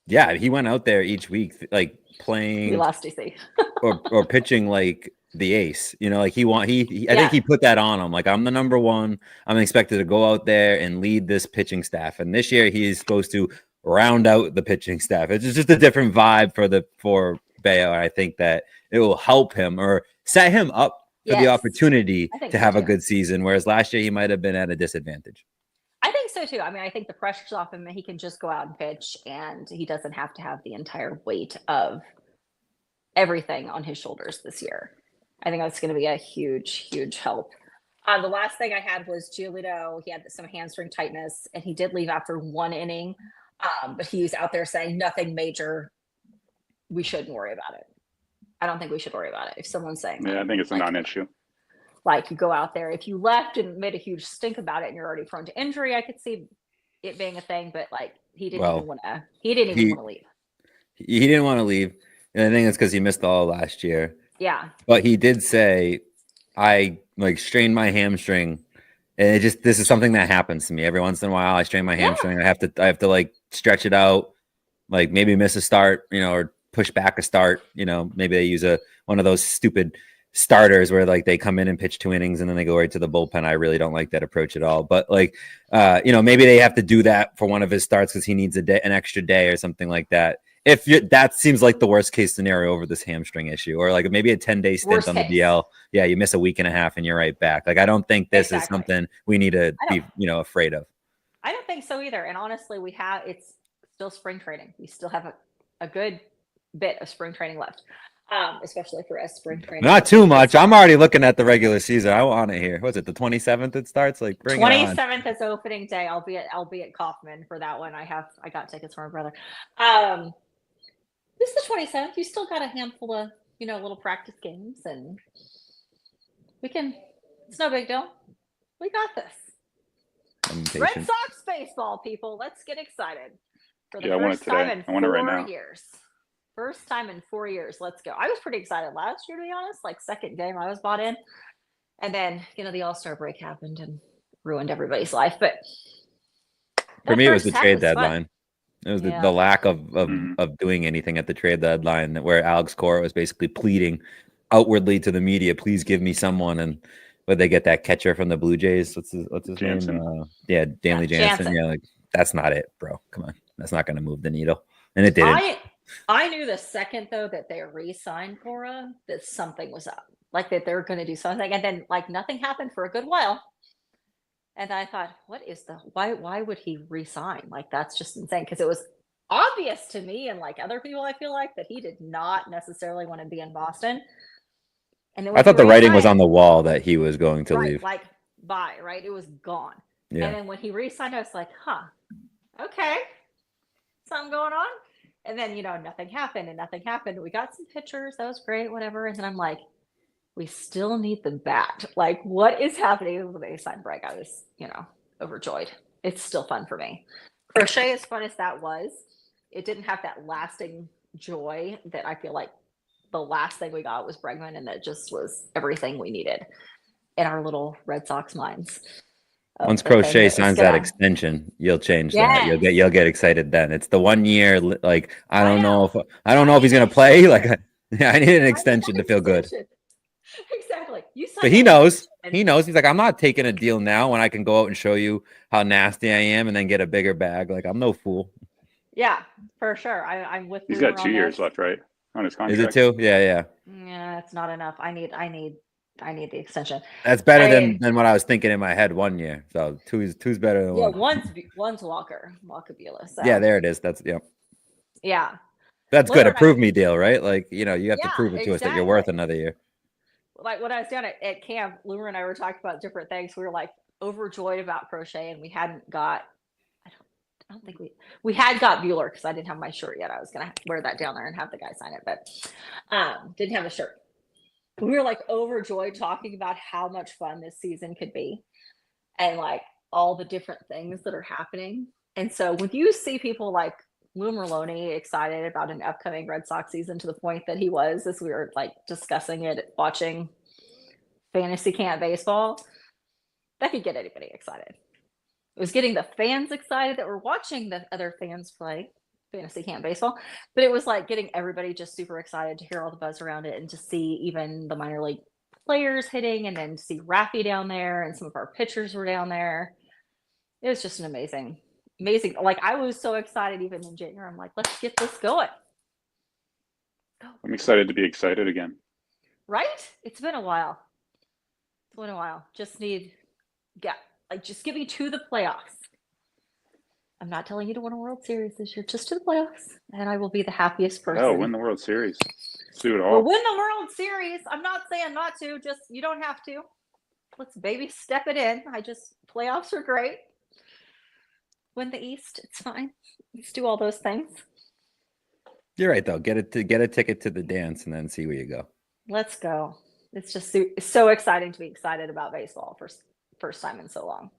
Yeah, he went out there each week, like playing. We lost DC. or pitching like the ace. You know, like I think he put that on him. Like, I'm the number one. I'm expected to go out there and lead this pitching staff. And this year he's supposed to round out the pitching staff. It's just a different vibe for Bayo. I think that it will help him or set him up for the opportunity to have a good season, whereas last year he might have been at a disadvantage. I think so too. I mean, I think the pressure's off him and he can just go out and pitch and he doesn't have to have the entire weight of everything on his shoulders this year. I think that's going to be a huge, huge help. The last thing I had was Giolito. He had some hamstring tightness and he did leave after one inning, but he's out there saying nothing major. We shouldn't worry about it. I don't think we should worry about it. If someone's saying, I think it's a non-issue. Like you go out there, if you left and made a huge stink about it and you're already prone to injury, I could see it being a thing, but like he didn't even want to leave. He didn't want to leave. And I think it's because he missed all last year. Yeah. But he did say, I like strained my hamstring. And this is something that happens to me every once in a while. I strain my hamstring. I have to like stretch it out, like maybe miss a start, you know, or push back a start. You know, maybe they use one of those stupid starters where like they come in and pitch 2 innings and then they go right to the bullpen. I really don't like that approach at all. But like, you know, maybe they have to do that for one of his starts because he needs an extra day or something like that. That seems like the worst case scenario over this hamstring issue, or like maybe a 10-day stint on the DL. Yeah, you miss a week and a half and you're right back. Like, I don't think this is something we need to be, you know, afraid of. I don't think so either. And honestly, it's still spring training. We still have a good bit of spring training left, especially for us spring training. Not too much. I'm already looking at the regular season. I want it here. What's it? The 27th it starts. Like, bring 27th is opening day. I'll be at Kaufman for that one. I got tickets for my brother. This is the 27th. You still got a handful of, you know, little practice games, and it's no big deal. We got this. Red Sox baseball, people. Let's get excited for the first time in 4 years. First time in 4 years. Let's go. I was pretty excited last year, to be honest. Like, second game I was bought in. And then, you know, the All-Star break happened and ruined everybody's life. But for me, it was the trade deadline. It was the lack of doing anything at the trade deadline, where Alex Cora was basically pleading outwardly to the media, please give me someone. But they get that catcher from the Blue Jays. What's his Jansen. name? Danley Jansen. Yeah, like, that's not it, bro. Come on. That's not going to move the needle. And it didn't. I knew the second, though, that they re-signed Cora, that something was up. Like, that they were going to do something. And then, like, nothing happened for a good while. And I thought, why would he resign? Like, that's just insane. Because it was obvious to me and like other people, I feel like, that he did not necessarily want to be in Boston. And I thought the writing was on the wall that he was going to leave. Like, bye, right? It was gone. Yeah. And then when he re-signed, I was like, huh, okay, something going on. And then, nothing happened and nothing happened. We got some pictures. That was great, whatever. And then I'm like, we still need the bat. Like, what is happening when they signed Breg? I was, overjoyed. It's still fun for me. Crochet, as fun as that was, it didn't have that lasting joy that I feel like the last thing we got was Bregman, and that just was everything we needed in our little Red Sox minds. Once Crochet signs that extension, you'll change that. You'll get excited then. It's the 1 year. Like I don't know if he's gonna play. Like I need an extension to feel good. Exactly. But he knows. He knows. He's like, I'm not taking a deal now when I can go out and show you how nasty I am and then get a bigger bag. Like I'm no fool. Yeah, for sure. I'm with. He's got 2 years left, right, on his contract. Is it 2? Yeah. Yeah, it's not enough. I need the extension. That's better than what I was thinking in my head. 1 year. So two's better than one. One's Walker Buehler. So. Yeah, there it is. That's Yeah. That's good. A prove me deal, right? Like you have to prove it to us that you're worth another year. Like when I was down at camp, Lou and I were talking about different things. We were like overjoyed about Crochet, and we hadn't got. I don't think we had got Buehler because I didn't have my shirt yet. I was gonna wear that down there and have the guy sign it, but didn't have a shirt. We were like overjoyed talking about how much fun this season could be, and like all the different things that are happening. And so when you see people like Lou Merlone excited about an upcoming Red Sox season to the point that he was, as we were like discussing it, watching Fantasy Camp Baseball, that could get anybody excited. It was getting the fans excited that were watching the other fans play Fantasy Camp Baseball, but it was like getting everybody just super excited to hear all the buzz around it and to see even the minor league players hitting, and then to see Raffy down there, and some of our pitchers were down there. It was just an amazing. Like I was so excited even in January. I'm like, let's get this going. I'm excited to be excited again. Right? It's been a while. Just just get me to the playoffs. I'm not telling you to win a World Series this year, just to the playoffs, and I will be the happiest person. Oh, win the World Series. Let's do it all. We'll win the World Series. I'm not saying not to. Just you don't have to. Let's baby step it in. Playoffs are great. Win the East, it's fine. Let's do all those things. You're right, though. Get a ticket to the dance and then see where you go. Let's go. It's just so exciting to be excited about baseball for first time in so long,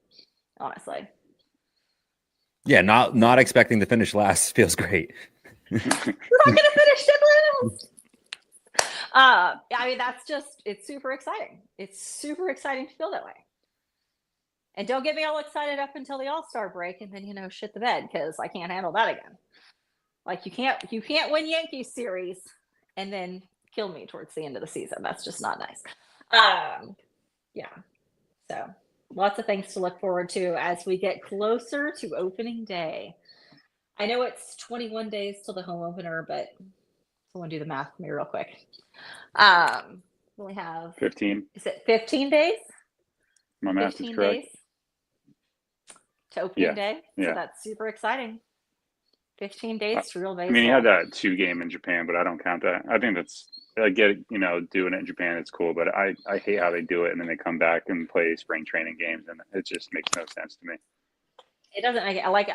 honestly. Yeah, not expecting to finish last feels great. We're not going to finish last. I mean, it's super exciting. It's super exciting to feel that way. And don't get me all excited up until the All-Star break and then, shit the bed because I can't handle that again. Like you can't win Yankees series and then kill me towards the end of the season. That's just not nice. Yeah. So lots of things to look forward to as we get closer to opening day. I know it's 21 days till the home opener, but someone do the math for me real quick. We have 15. Is it 15 days? My math is correct. Days to opening day. So Yeah. that's super exciting. 15 days to real baseball. I mean, you had that 2 game in Japan, but I don't count that. I think I get it, doing it in Japan, it's cool, but I hate how they do it and then they come back and play spring training games, and it just makes no sense to me. It doesn't make it.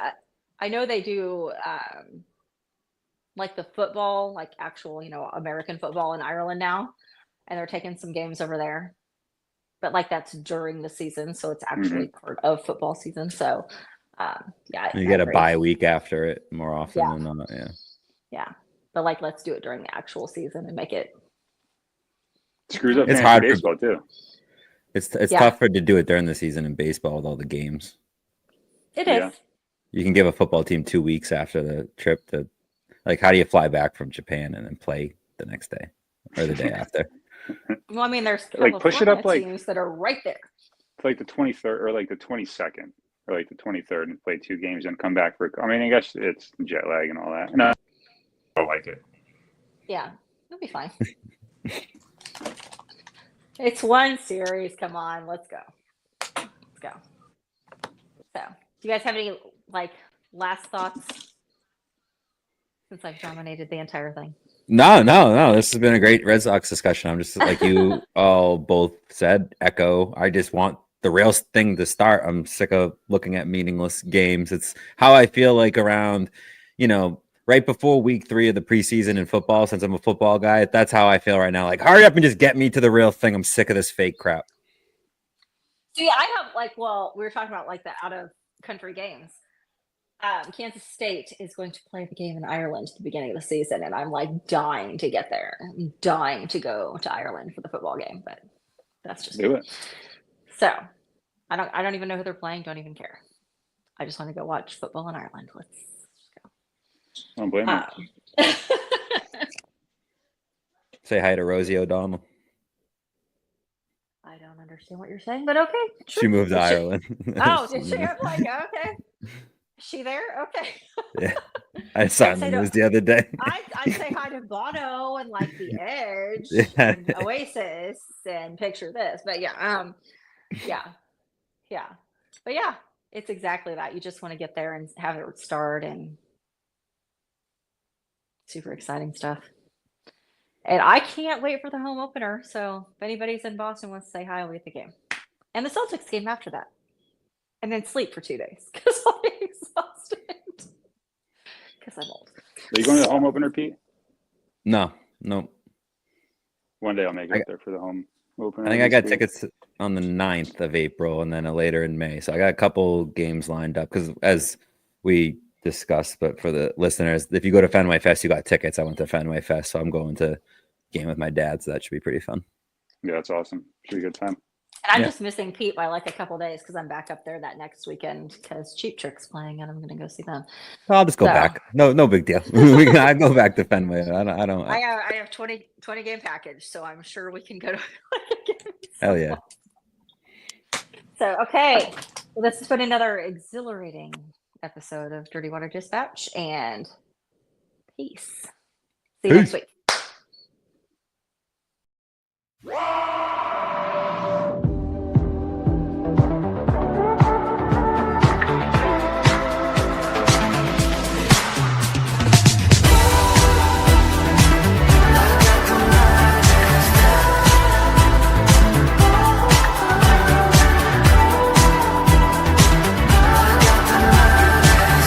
I know they do like the football, like actual, American football in Ireland now, and they're taking some games over there. But like that's during the season, so it's actually part of football season. So, yeah, you get a bye week after it more often than not. Yeah, but like let's do it during the actual season and make it. Screws up. It's hard for baseball too. It's tougher to do it during the season in baseball with all the games. It is. You can give a football team 2 weeks after the trip to, like, how do you fly back from Japan and then play the next day or the day after? Well, I mean, there's like push it up like teams that are right there. It's like the 23rd or like the 22nd or like the 23rd and play 2 games and come back for. I mean, I guess it's jet lag and all that. And I like it. Yeah, it'll be fine. It's one series. Come on, let's go. Let's go. So, do you guys have any last thoughts? Since I've dominated the entire thing. No. This has been a great Red Sox discussion. I'm just like you all both said, echo. I just want the real thing to start. I'm sick of looking at meaningless games. It's how I feel like around, right before week 3 of the preseason in football, since I'm a football guy. That's how I feel right now. Like, hurry up and just get me to the real thing. I'm sick of this fake crap. See, I have we were talking about the out of country games. Kansas State is going to play the game in Ireland at the beginning of the season, and I'm dying to get there. I'm dying to go to Ireland for the football game, but that's just do it. So I don't even know who they're playing. Don't even care. I just want to go watch football in Ireland. Let's go. I don't blame you. Say hi to Rosie O'Donnell. I don't understand what you're saying, but okay. Sure. She moved to Ireland. Oh, did she? I'm okay. Is she there? Okay. Yeah. I saw the news the other day. I'd say hi to Bono and The Edge and Oasis and picture this. But yeah. But yeah, it's exactly that. You just want to get there and have it start, and super exciting stuff. And I can't wait for the home opener. So if anybody's in Boston wants to say hi, I'll be at the game. And the Celtics game after that. And then sleep for 2 days because I'll be exhausted. Because I'm old. Are you going to the home opener, Pete? No. One day I'll make it there for the home opener. I think I got tickets on the 9th of April and then later in May. So I got a couple games lined up because as we discussed, but for the listeners, if you go to Fenway Fest, you got tickets. I went to Fenway Fest, so I'm going to game with my dad. So that should be pretty fun. Yeah, that's awesome. Should be a good time. And I'm just missing Pete by a couple days because I'm back up there that next weekend because Cheap Trick's playing and I'm going to go see them. I'll just go back. No big deal. I go back to Fenway. I have 20 game package, so I'm sure we can go to Hell yeah. So, okay. Well, this has been another exhilarating episode of Dirty Water Dispatch, and peace. See you next week.